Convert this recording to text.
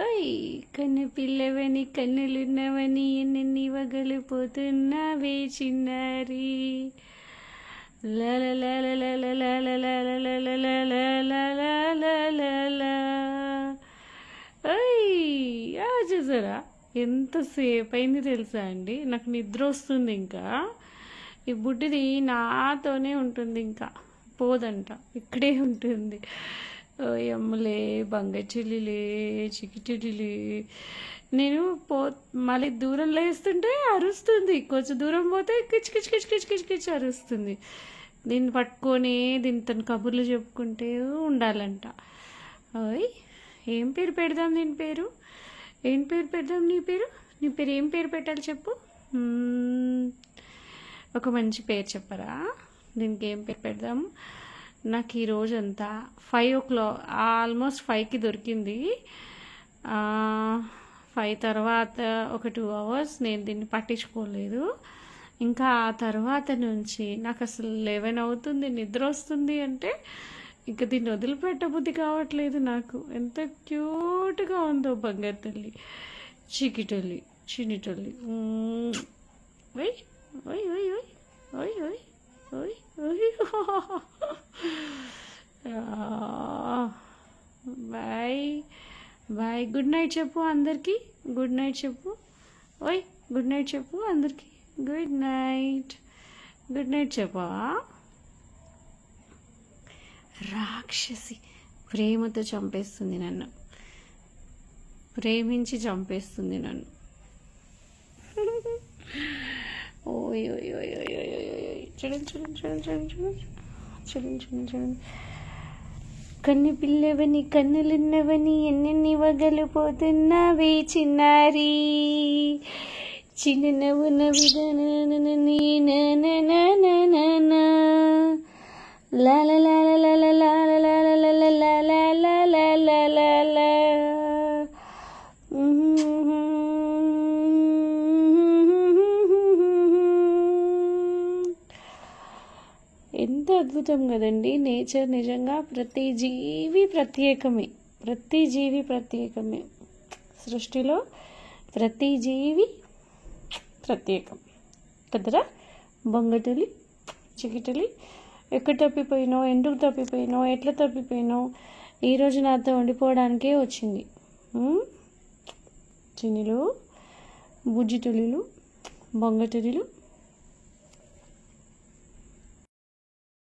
ఓయ్ కన్ను పిల్లవని కన్నులున్నవని ఎన్నెన్ని వగలిపోతున్నావే చిన్నారి. చూసారా ఎంతసేపు అయింది తెలుసా అండి. నాకు నిద్ర వస్తుంది. ఇంకా ఈ బుడ్డిది నాతోనే ఉంటుంది, ఇంకా పోదంట, ఇక్కడే ఉంటుంది. అమ్మలే బంగచెల్లిలే చికిచెల్లిలే. నేను మళ్ళీ దూరంలో వేస్తుంటే అరుస్తుంది, కొంచెం దూరం పోతే కిచ్ కిచ్ కిచ్ కిచ్ కిచ్ కిచ్ అరుస్తుంది. దీన్ని పట్టుకొని దీనితో కబుర్లు చెప్పుకుంటే ఉండాలంట. ఓయ్ ఏం పేరు పెడదాం దీని పేరు? ఏం పేరు పెడదాం? నీ పేరు ఏం పేరు పెట్టాలి చెప్పు. ఒక మంచి పేరు చెప్పరా? దీనికి ఏం పేరు పెడదాము? నాకు ఈరోజంతా 5 o'clock ఆల్మోస్ట్ 5కి దొరికింది. 5 తర్వాత ఒక 2 hours నేను దీన్ని పట్టించుకోలేదు. ఇంకా ఆ తర్వాత నుంచి నాకు అసలు 11 అవుతుంది, నిద్ర వస్తుంది అంటే ఇంకా దీన్ని వదిలిపెట్టబుద్ధి కావట్లేదు నాకు. ఎంత క్యూట్గా ఉందో బంగారు తల్లి, చికిటల్లి చిన్నిటల్లి. ఓయ్ ఓయ్ ఓయ్ ఓయ్ ఓయ్ ఓయ్ ఓయ్ ఓయ్. Bye bye. గుడ్ నైట్ చెప్పు అందరికీ. గుడ్ నైట్ చెప్పు. ఓయ్ గుడ్ నైట్ చెప్పు అందరికీ. Good night. గుడ్ నైట్ చెప్పా. రాక్షసి ప్రేమతో చంపేస్తుంది నన్ను, ప్రేమించి చంపేస్తుంది నన్ను. ఓయ్ ఓయ్ ఓయ్ ఓయ్ ఓయ్ ఓయ్. చూడండి చూడండి చూడండి చూడండి చూడండి చూడండి చూడండి చూడండి. కన్ను పిల్లవని కన్నులున్నవని ఎన్నెన్ని వగలిపోతున్నావే చిన్నారి. చిన్న నవ్వు నవ్విదనని లా లా లా లా లా లా లా లా లా లా లా లా లా లా లా లా. ఎంత అద్భుతం కదండి నేచర్. నిజంగా ప్రతి జీవి ప్రత్యేకమే, ప్రతి జీవి ప్రత్యేకమే. సృష్టిలో ప్రతి జీవి ప్రత్యేకం కదరా. బొంగటలి చికిటలి. ఎక్కడ తప్పిపోయినావు, ఎందుకు తప్పిపోయినావు, ఎట్లా తప్పిపోయినావు? ఈరోజు నాతో ఉండిపోవడానికే వచ్చింది. చిన్నిలు బుజ్జిటొలిలు బొంగటొలిలు